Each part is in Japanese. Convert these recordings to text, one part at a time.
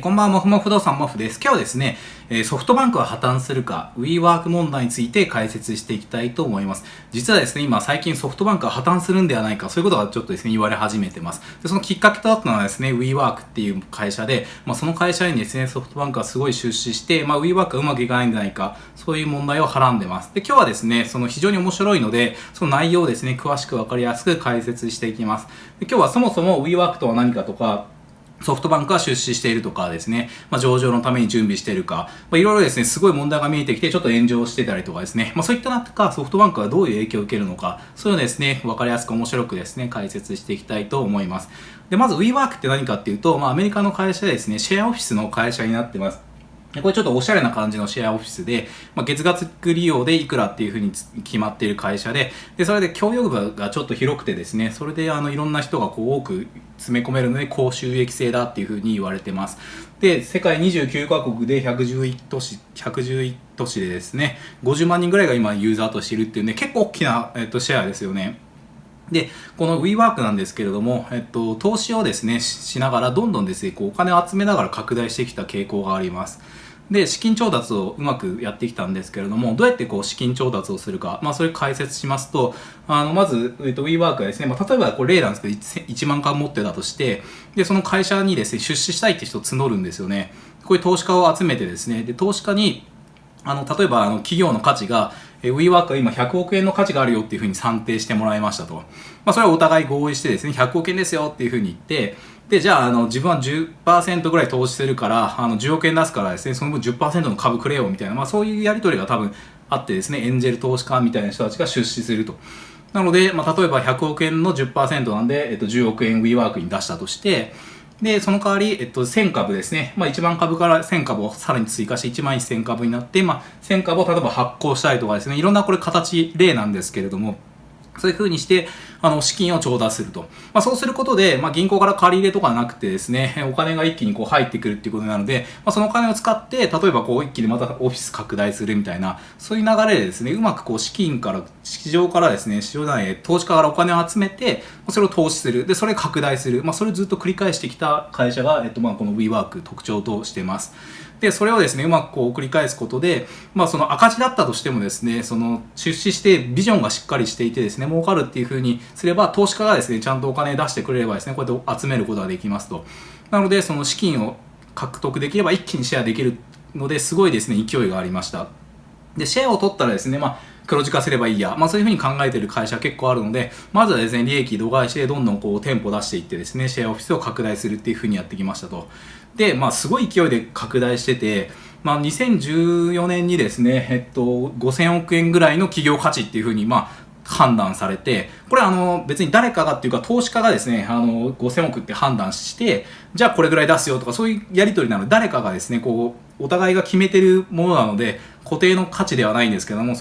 こんばんは、もふもふ不動産もふです。今日はですね、ソフトバンクは破綻するか、WeWork 問題について解説していきたいと思います。実はですね、今最近ソフトバンクは破綻するんではないか、そういうことがちょっとですね、言われ始めてます。で、そのきっかけとなったのはですね、WeWork っていう会社で、その会社にですね、ソフトバンクはすごい出資して、WeWork がうまくいかないんじゃないか、そういう問題をはらんでます。で、今日はですね、その非常に面白いので、その内容をですね、詳しくわかりやすく解説していきます。で、今日はそもそも WeWork とは何かとか、ソフトバンクが出資しているとかですね、上場のために準備しているか、いろいろですね、すごい問題が見えてきて、ちょっと炎上してたりとかですね、そういった中、ソフトバンクがどういう影響を受けるのか、そういうのですね、わかりやすく面白くですね、解説していきたいと思います。で、まず WeWork って何かっていうと、アメリカの会社でですね、シェアオフィスの会社になってます。これちょっとおしゃれな感じのシェアオフィスで、月額利用でいくらっていう風に決まっている会社で、それで協力部がちょっと広くてですね、それでいろんな人が多く詰め込めるので高収益性だっていう風に言われてます。で、世界29カ国で111都市でですね、50万人ぐらいが今ユーザーとしているっていうね、結構大きな、シェアですよね。で、この WeWork なんですけれども、投資をですね、しながら、どんどんですね、お金を集めながら拡大してきた傾向があります。で、資金調達をうまくやってきたんですけれども、どうやって資金調達をするか、それ解説しますと、まず、WeWork はですね、例えば例なんですけど、1万株持ってたとして、で、その会社にですね、出資したいって人を募るんですよね。こういう投資家を集めてですね、で、投資家に、例えば企業の価値が、WeWork は今100億円の価値があるよっていうふうに算定してもらいましたと。それはお互い合意してですね、100億円ですよっていうふうに言って、で、じゃあ、自分は 10% ぐらい投資するから、10億円出すからですね、その分 10% の株くれよみたいな、そういうやり取りが多分あってですね、エンジェル投資家みたいな人たちが出資すると。なので、例えば100億円の 10% なんで、10億円 WeWork に出したとして、で、その代わり、1000株ですね。1万株から1000株をさらに追加して1万1000株になって、1000株を例えば発行したりとかですね、いろんなこれ例なんですけれども、そういう風にして、資金を調達すると。そうすることで、銀行から借り入れとかなくてですね、お金が一気に入ってくるっていうことなので、そのお金を使って、例えば一気にまたオフィス拡大するみたいな、そういう流れでですね、うまく市場からですね、市場内、投資家からお金を集めて、それを投資する。で、それを拡大する。それをずっと繰り返してきた会社が、この WeWork 特徴としてます。で、それをですね、うまく繰り返すことで、その赤字だったとしてもですね、その出資してビジョンがしっかりしていてですね、儲かるっていう風にすれば、投資家がですね、ちゃんとお金出してくれればですね、こうやって集めることができますと。なので、その資金を獲得できれば一気にシェアできるので、すごいですね、勢いがありました。で、シェアを取ったらですね、黒字化すればいいや。そういうふうに考えている会社結構あるので、まずはですね、利益度外視でどんどん店舗出していってですね、シェアオフィスを拡大するっていうふうにやってきましたと。で、すごい勢いで拡大してて、2014年にですね、5000億円ぐらいの企業価値っていうふうに、判断されて、これ別に誰かがっていうか投資家がですね、5000億って判断して、じゃあこれぐらい出すよとかそういうやり取りなので、誰かがですね、お互いが決めてるものなので、固定の価値ではないんですけども、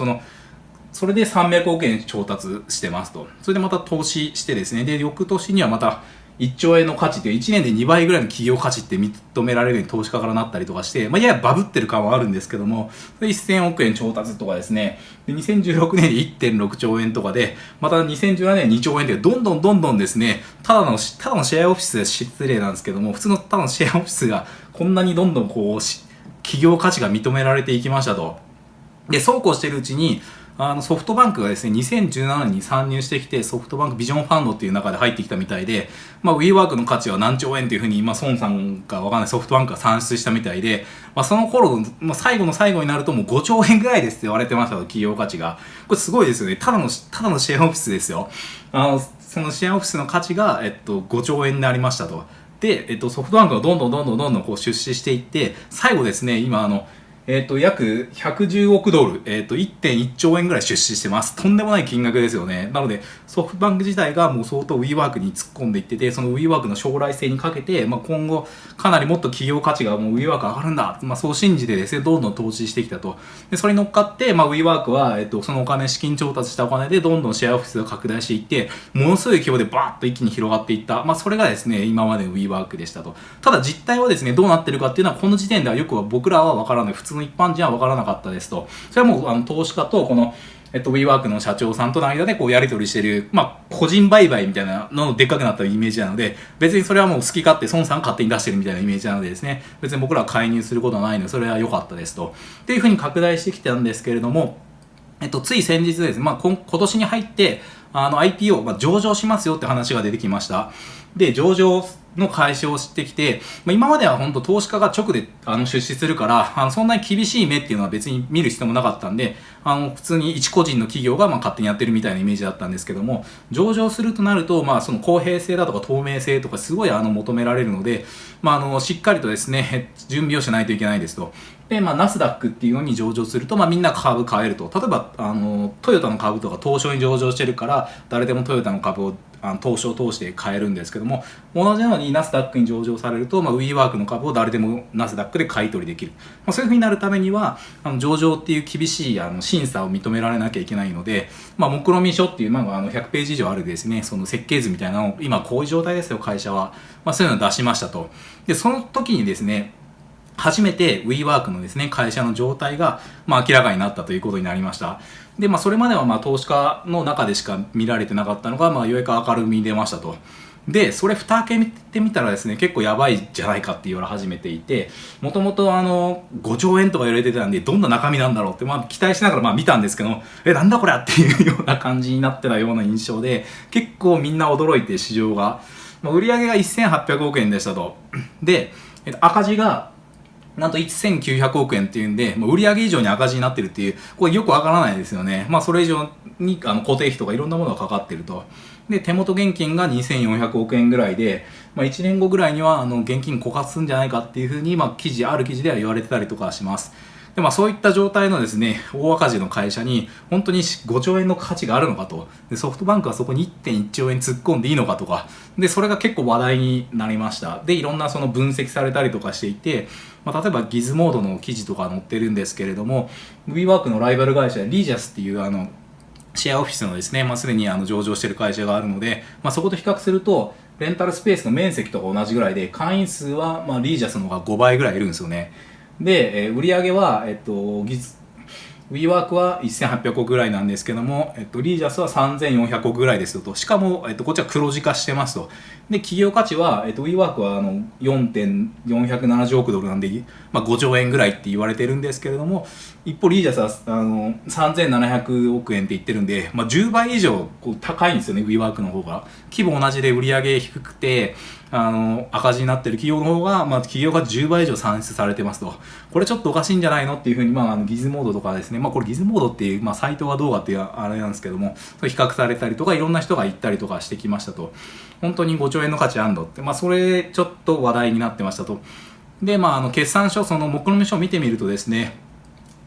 それで300億円調達してますと。それでまた投資してですね、で、翌年にはまた1兆円の価値という1年で2倍ぐらいの企業価値って認められるように投資家からなったりとかして、ややバブってる感はあるんですけども、1000億円調達とかですね、で2016年で 1.6 兆円とかで、また2017年2兆円でどんどんですね、ただのシェアオフィスで失礼なんですけども、普通のただのシェアオフィスがこんなにどんどん企業価値が認められていきましたと。で、そうこうしているうちに、ソフトバンクがですね、2017年に参入してきて、ソフトバンクビジョンファンドっていう中で入ってきたみたいで、WeWork の価値は何兆円っていうふうに、孫さんかわかんないソフトバンクが算出したみたいで、その頃の、最後の最後になるともう5兆円ぐらいですって言われてましたと、企業価値が。これすごいですよね。ただのシェアオフィスですよ。そのシェアオフィスの価値が、5兆円になりましたと。で、ソフトバンクがどんどん出資していって、最後ですね、今約110億ドル、1.1 兆円ぐらい出資してます。とんでもない金額ですよね。なので、ソフトバンク自体がもう相当 WeWork に突っ込んでいってて、その WeWork の将来性にかけて、今後、かなりもっと企業価値がもう WeWork 上がるんだ。そう信じてですね、どんどん投資してきたと。で、それに乗っかって、WeWork は、そのお金、資金調達したお金で、どんどんシェアオフィスが拡大していって、ものすごい規模でバーッと一気に広がっていった。それがですね、今までの WeWork でしたと。ただ実態はですね、どうなってるかっていうのは、この時点ではよく僕らはわからない。普通の一般人はわからなかったですと。それはもう投資家とこの WeWork の社長さんとの間でこうやり取りしてる、個人売買みたいなののでっかくなったイメージなので、別にそれはもう好き勝手、孫さん勝手に出してるみたいなイメージなのでですね、別に僕らは介入することはないので、それは良かったですと。っていうふうに拡大してきたんですけれども、つい先日ですね、今年に入って、IPO、上場しますよって話が出てきました。で、上場の開始をしてきて、今までは本当投資家が直で出資するから、そんなに厳しい目っていうのは別に見る必要もなかったんで、普通に一個人の企業が勝手にやってるみたいなイメージだったんですけども、上場するとなると、その公平性だとか透明性とかすごい求められるので、しっかりとですね、準備をしないといけないですと。で、ナスダックっていうのに上場すると、みんな株買えると。例えば、トヨタの株とか東証に上場してるから、誰でもトヨタの株を東証を通して買えるんですけども、同じようにナスダックに上場されると、WeWork の株を誰でもナスダックで買い取りできる。そういう風になるためには、上場っていう厳しい審査を認められなきゃいけないので、目論見書っていう、100ページ以上あるですね、その設計図みたいなのを、今こういう状態ですよ、会社は。そういうのを出しましたと。で、その時にですね、初めて WeWork のですね、会社の状態が、明らかになったということになりました。で、それまでは投資家の中でしか見られてなかったのが、ようやく明るみに出ましたと。で、それ蓋開けてみたらですね、結構やばいじゃないかって言われ始めていて、もともと5兆円とか言われてたんで、どんな中身なんだろうって、期待しながら見たんですけど、なんだこれっていうような感じになってたような印象で、結構みんな驚いて市場が、売上が1800億円でしたと。で、赤字が、なんと1900億円っていうんで、売上以上に赤字になってるっていう、これよくわからないですよね。それ以上に固定費とかいろんなものがかかってると。で、手元現金が2400億円ぐらいで、1年後ぐらいには現金枯渇するんじゃないかっていうふうに、ある記事では言われてたりとかします。で、そういった状態のですね、大赤字の会社に本当に5兆円の価値があるのかと。で、ソフトバンクはそこに 1.1 兆円突っ込んでいいのかとか。で、それが結構話題になりました。で、いろんなその分析されたりとかしていて、例えばギズモードの記事とか載ってるんですけれども、WeWork のライバル会社、リージャスっていうシェアオフィスのですね、すでに上場している会社があるので、そこと比較すると、レンタルスペースの面積とか同じぐらいで、会員数はリージャスの方が5倍ぐらいいるんですよね。で、売上は、WeWork は1800億ぐらいなんですけども、リージャスは3400億ぐらいですよと。しかも、こっちは黒字化してますと。で、企業価値は、WeWork は4.470 億ドルなんで、5兆円ぐらいって言われてるんですけれども、一方リージャスは3700億円って言ってるんで、10倍以上高いんですよね、WeWork の方が。規模同じで売上低くて、赤字になってる企業の方が、企業が10倍以上算出されてますと。これちょっとおかしいんじゃないのっていうふうに、ギズモードとかですね、これギズモードっていう、サイトがどうかっていうあれなんですけども、比較されたりとか、いろんな人が言ったりとかしてきましたと。本当に5兆円の価値あんのって、それちょっと話題になってましたと。で、決算書、その目論見書を見てみるとですね、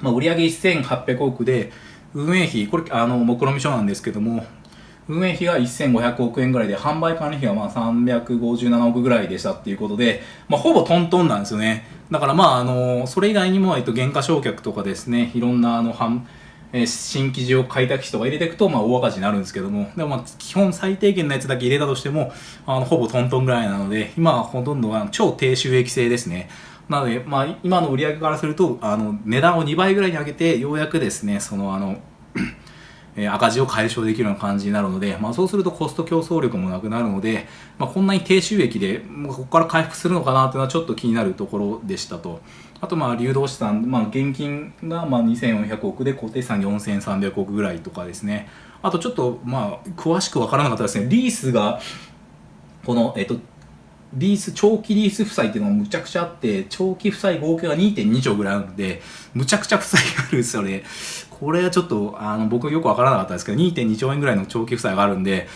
売上1800億で、運営費、これ、目論見書なんですけども、運営費が1500億円ぐらいで、販売管理費が357億ぐらいでしたっていうことで、ほぼトントンなんですよね。だからそれ以外にも、減価償却とかですね、いろんな新規事業開拓費とか入れていくと、大赤字になるんですけども、でも基本最低限のやつだけ入れたとしても、ほぼトントンぐらいなので、今はほとんど超低収益性ですね。なので、今の売上からすると、値段を2倍ぐらいに上げて、ようやくですね、赤字を解消できるような感じになるので、そうするとコスト競争力もなくなるので、こんなに低収益で、ここから回復するのかなというのはちょっと気になるところでしたと。あと、流動資産、現金が2400億で固定資産4300億ぐらいとかですね。あとちょっと、詳しくわからなかったですね。リースが、この、長期リース負債っていうのがむちゃくちゃあって、長期負債合計が 2.2 兆ぐらいあるので、むちゃくちゃ負債があるんですよね。これはちょっと、僕よくわからなかったですけど、2.2 兆円ぐらいの長期負債があるんで、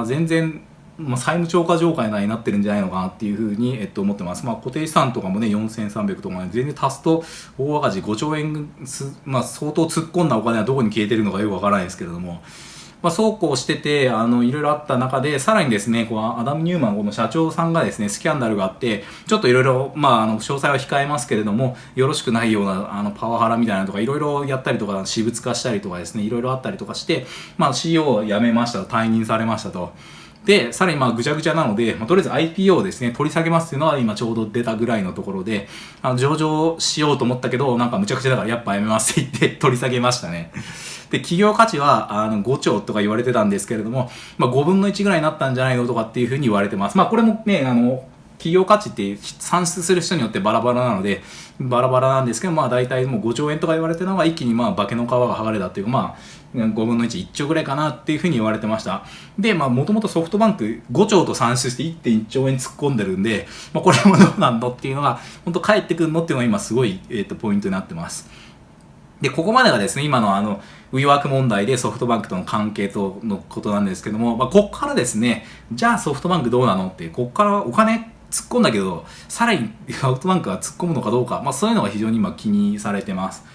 全然、債務超過状態になってるんじゃないのかなっていうふうに、思ってます。固定資産とかもね、4300とかね、全然足すと、大赤字5兆円、相当突っ込んだお金はどこに消えてるのかよくわからないですけれども、そうこうしてて、いろいろあった中で、さらにですね、アダム・ニューマン、この社長さんがですね、スキャンダルがあって、ちょっといろいろ、詳細は控えますけれども、よろしくないような、パワハラみたいなのとか、いろいろやったりとか、私物化したりとかですね、いろいろあったりとかして、CEO を辞めました、退任されましたと。で、さらにぐちゃぐちゃなので、とりあえず IPO をですね、取り下げますっていうのは今ちょうど出たぐらいのところで、上場しようと思ったけど、むちゃくちゃだからやっぱやめますって言って取り下げましたね。で、企業価値は5兆とか言われてたんですけれども、まあ、5分の1ぐらいになったんじゃないのとかっていうふうに言われてます。まあ、これもね、企業価値って算出する人によってバラバラなので、バラバラなんですけど、まあ大体もう5兆円とか言われてるのが一気にまあ化けの皮が剥がれたっていうか、まあ5分の1、1兆ぐらいかなっていうふうに言われてました。で、まあもともとソフトバンク5兆と算出して 1.1 兆円突っ込んでるんで、まあこれもどうなんのっていうのが、本当返ってくるのっていうのが今すごい、ポイントになってます。で、ここまでがですね、今のWeWork 問題でソフトバンクとの関係とのことなんですけども、まあここからですね、じゃあソフトバンクどうなのって、ここからお金突っ込んだけど、さらにソフトバンクが突っ込むのかどうか、まあそういうのが非常に今気にされてます。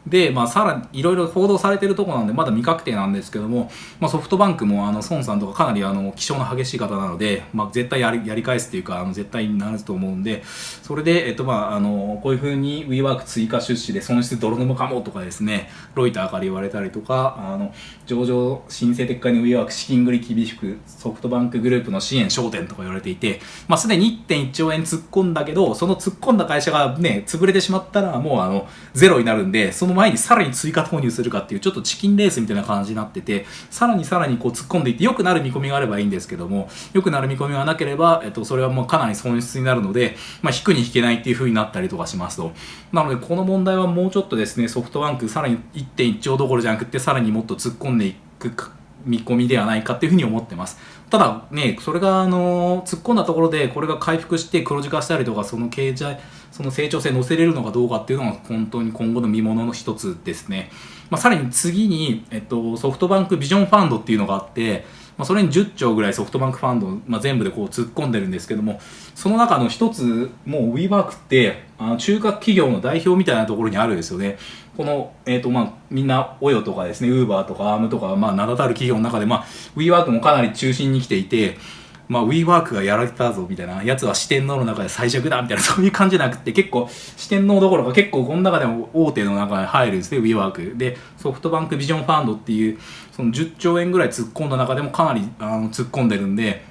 で、まあさらにいろいろ報道されてるところなんで、まだ未確定なんですけども、まあソフトバンクも孫さんとかかなり気性の激しい方なので、まあ絶対やり返すっていうか、絶対になると思うんで、それで、まあこういう風に WeWork 追加出資で損失泥沼かもとかですね、ロイターから言われたりとか、上場申請撤回の WeWork 資金繰り厳しく、ソフトバンクグループの支援焦点とか言われていて、まあすでに 1.1 兆円突っ込んだけど、その突っ込んだ会社がね、潰れてしまったらもうゼロになるんで、その前にさらに追加投入するかっていうちょっとチキンレースみたいな感じになってて、さらにこう突っ込んでいって良くなる見込みがあればいいんですけども、良くなる見込みがなければ、それはもうかなり損失になるので、まあ引くに引けないっていう風になったりとかしますと。なのでこの問題はもうちょっとですね、ソフトバンクさらに 1.1 兆どころじゃなくて、さらにもっと突っ込んでいく見込みではないかっていうふうに思ってます。ただね、それが突っ込んだところでこれが回復して黒字化したりとか、その成長性乗せれるのかどうかっていうのが本当に今後の見ものの一つですね。まあ、さらに次に、ソフトバンクビジョンファンドっていうのがあって、まあ、それに10兆ぐらいソフトバンクファンド、まあ、全部でこう突っ込んでるんですけども、その中の一つ、もう WeWork って中核企業の代表みたいなところにあるんですよね。この、まあ、みんな、オヨとかですね、ウーバーとかアームとか、まあ、名だたる企業の中で、まあ、WeWork もかなり中心に来ていて、まあ、WeWork がやられたぞみたいな、やつは四天王の中で最弱だみたいな、そういう感じじゃなくて、結構、四天王どころか結構この中でも大手の中に入るんですね、WeWork。で、ソフトバンクビジョンファンドっていう、その10兆円ぐらい突っ込んだ中でもかなり突っ込んでるんで、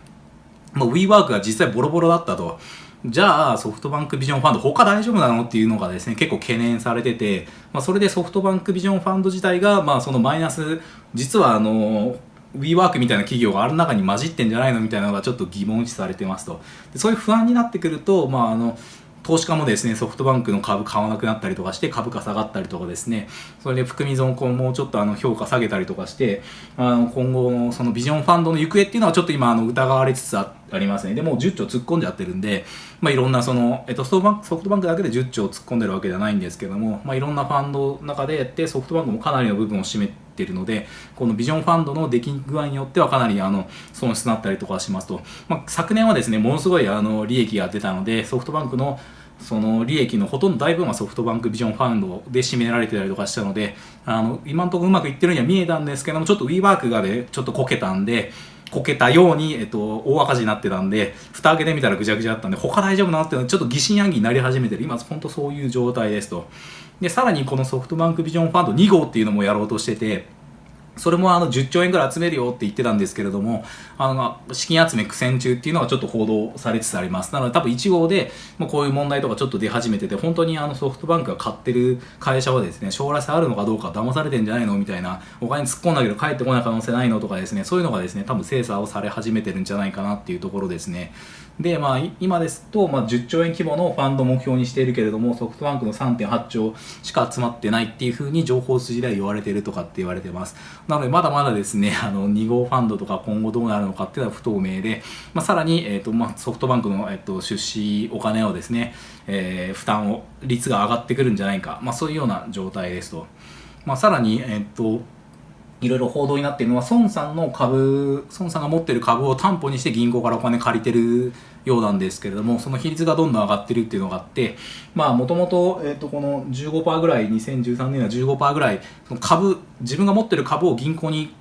まあ、WeWork が実際ボロボロだったと。じゃあソフトバンクビジョンファンド他大丈夫なのっていうのがですね結構懸念されてて、まあ、それでソフトバンクビジョンファンド自体がまあそのマイナス実はWeWork みたいな企業がある中に混じってんじゃないのみたいなのがちょっと疑問視されてますと。でそういう不安になってくると、まあ投資家もですねソフトバンクの株買わなくなったりとかして株価下がったりとかですね、それで含み損もうちょっと評価下げたりとかして今後のそのビジョンファンドの行方っていうのはちょっと今疑われつつありますね。でもう10兆突っ込んじゃってるんで、まあ、いろんなその、ソフトバンクだけで10兆突っ込んでるわけじゃないんですけども、まあ、いろんなファンドの中でやってソフトバンクもかなりの部分を占めてるので、このビジョンファンドの出来具合によってはかなり損失になったりとかしますと、まあ、昨年はですねものすごい利益が出たのでソフトバンクのその利益のほとんど大分はソフトバンクビジョンファンドで占められてたりとかしたので、今のところうまくいってるようには見えたんですけども、ちょっと WeWork がねちょっとこけたように、大赤字になってたんで、蓋開けてみたらぐちゃぐちゃだったんで、他大丈夫なのっていうのはちょっと疑心暗鬼になり始めてる。今、本当そういう状態ですと。で、さらにこのソフトバンクビジョンファンド2号っていうのもやろうとしてて、それも10兆円ぐらい集めるよって言ってたんですけれども、資金集め苦戦中っていうのがちょっと報道されつつあります。なので多分1号で、こういう問題とかちょっと出始めてて、本当にソフトバンクが買ってる会社はですね、将来性あるのかどうか騙されてんじゃないのみたいな、お金突っ込んだけど返ってこない可能性ないのとかですね、そういうのがですね、多分精査をされ始めてるんじゃないかなっていうところですね。で、まあ今ですと、10兆円規模のファンドを目標にしているけれども、ソフトバンクの 3.8 兆しか集まってないっていう風に情報筋では言われてるとかって言われてます。なのでまだまだですね、2号ファンドとか今後どうなるのかっていうのは不透明で、さらに、ソフトバンクの、出資お金をですね、負担率が上がってくるんじゃないか、そういうような状態ですと。さらに、いろいろ報道になっているのは孫さんが持っている株を担保にして銀行からお金借りてるようなんですけれども、その比率がどんどん上がってるっていうのがあって、もともとこの 15% ぐらい、2013年は 15% ぐらいその自分が持っている株を銀行に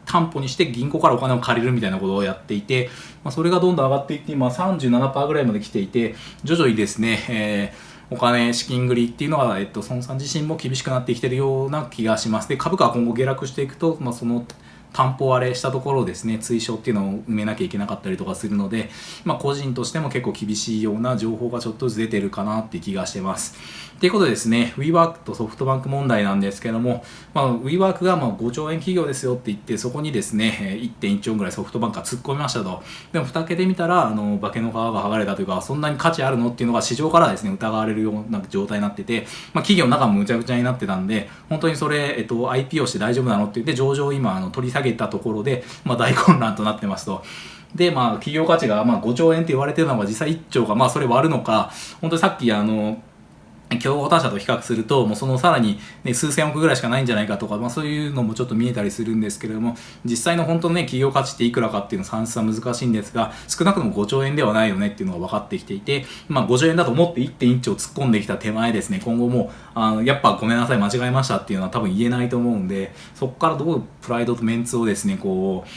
担保にして銀行からお金を借りるみたいなことをやっていて、それがどんどん上がっていって今 37% ぐらいまで来ていて、徐々にですね、お金資金繰りっていうのは、孫さん自身も厳しくなってきているような気がします。で、株価は今後下落していくと、その担保割れしたところをですね、追証っていうのを埋めなきゃいけなかったりとかするので、個人としても結構厳しいような情報がちょっとずつ出てるかなって気がしてます。ということでですね、WeWork とソフトバンク問題なんですけども、WeWork が5兆円企業ですよって言って、そこにですね、1.1 兆円ぐらいソフトバンクが突っ込みましたと。でも蓋開けてみたら、化けの皮が剥がれたというか、そんなに価値あるのっていうのが市場からですね、疑われるような状態になってて、企業の中もむちゃくちゃになってたんで、本当にそれ、IPO して大丈夫なのって言って、上場を今取り下げたところで、大混乱となってますと。で、企業価値が5兆円って言われてるのが実際1兆か、それ割るのか、本当にさっき競合他社と比較すると、もうそのさらに、ね、数千億ぐらいしかないんじゃないかとか、そういうのもちょっと見えたりするんですけれども、実際の本当のね、企業価値っていくらかっていうの算出は難しいんですが、少なくとも5兆円ではないよねっていうのが分かってきていて、5兆円だと思って 1.1 兆突っ込んできた手前ですね、今後もやっぱごめんなさい、間違えましたっていうのは多分言えないと思うんで、そこからどうプライドとメンツをですね、こう、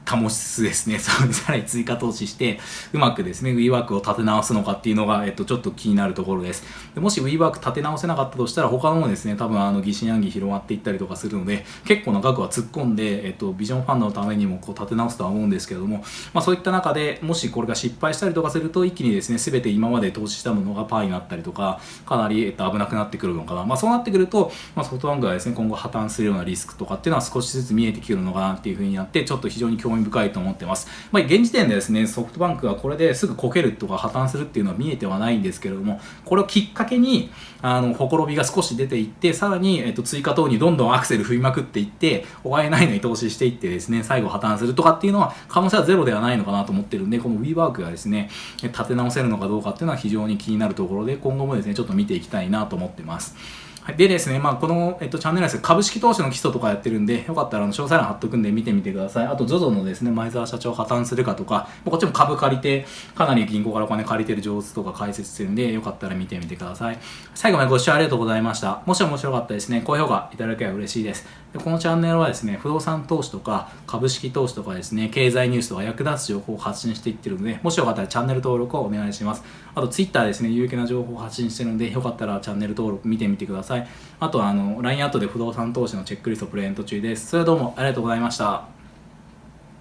保ちつつですね、さらに追加投資して、うまくですね、WeWork を立て直すのかっていうのが、ちょっと気になるところです。でもし WeWork 立て直せなかったとしたら、他のもですね、多分疑心暗鬼広がっていったりとかするので、結構な額は突っ込んで、ビジョンファンドのためにもこう立て直すとは思うんですけども、そういった中で、もしこれが失敗したりとかすると、一気にですね、すべて今まで投資したものがパーになったりとか、かなり、危なくなってくるのかな。そうなってくると、ソフトバンクがですね、今後破綻するようなリスクとかっていうのは少しずつ見えてくるのかなっていう風になって、ちょっと非常に興味深いと思ってます。現時点でですね、ソフトバンクがこれですぐこけるとか破綻するっていうのは見えてはないんですけれども、これをきっかけにほころびが少し出ていって、さらに、追加投入どんどんアクセル踏みまくっていって、お金ないのに投資していってですね、最後破綻するとかっていうのは可能性はゼロではないのかなと思ってるんで、この WeWork がですね、立て直せるのかどうかっていうのは非常に気になるところで、今後もですね、ちょっと見ていきたいなと思ってます。でですね、この、チャンネルはですね、株式投資の基礎とかやってるんで、よかったら詳細欄貼っとくんで見てみてください。あと ZOZO のですね、前澤社長破綻するかとか、こっちも株借りて、かなり銀行からお金借りてる上手とか解説してるんで、よかったら見てみてください。最後までご視聴ありがとうございました。もし面白かったですね、高評価いただければ嬉しいです。でこのチャンネルはですね、不動産投資とか株式投資とかですね、経済ニュースとか役立つ情報を発信していってるので、もしよかったらチャンネル登録をお願いします。あと Twitter ですね、有益な情報を発信してるので、よかったらチャンネル登録見てみてください。あとLINE アットで不動産投資のチェックリストプレゼント中です。それではどうもありがとうございました。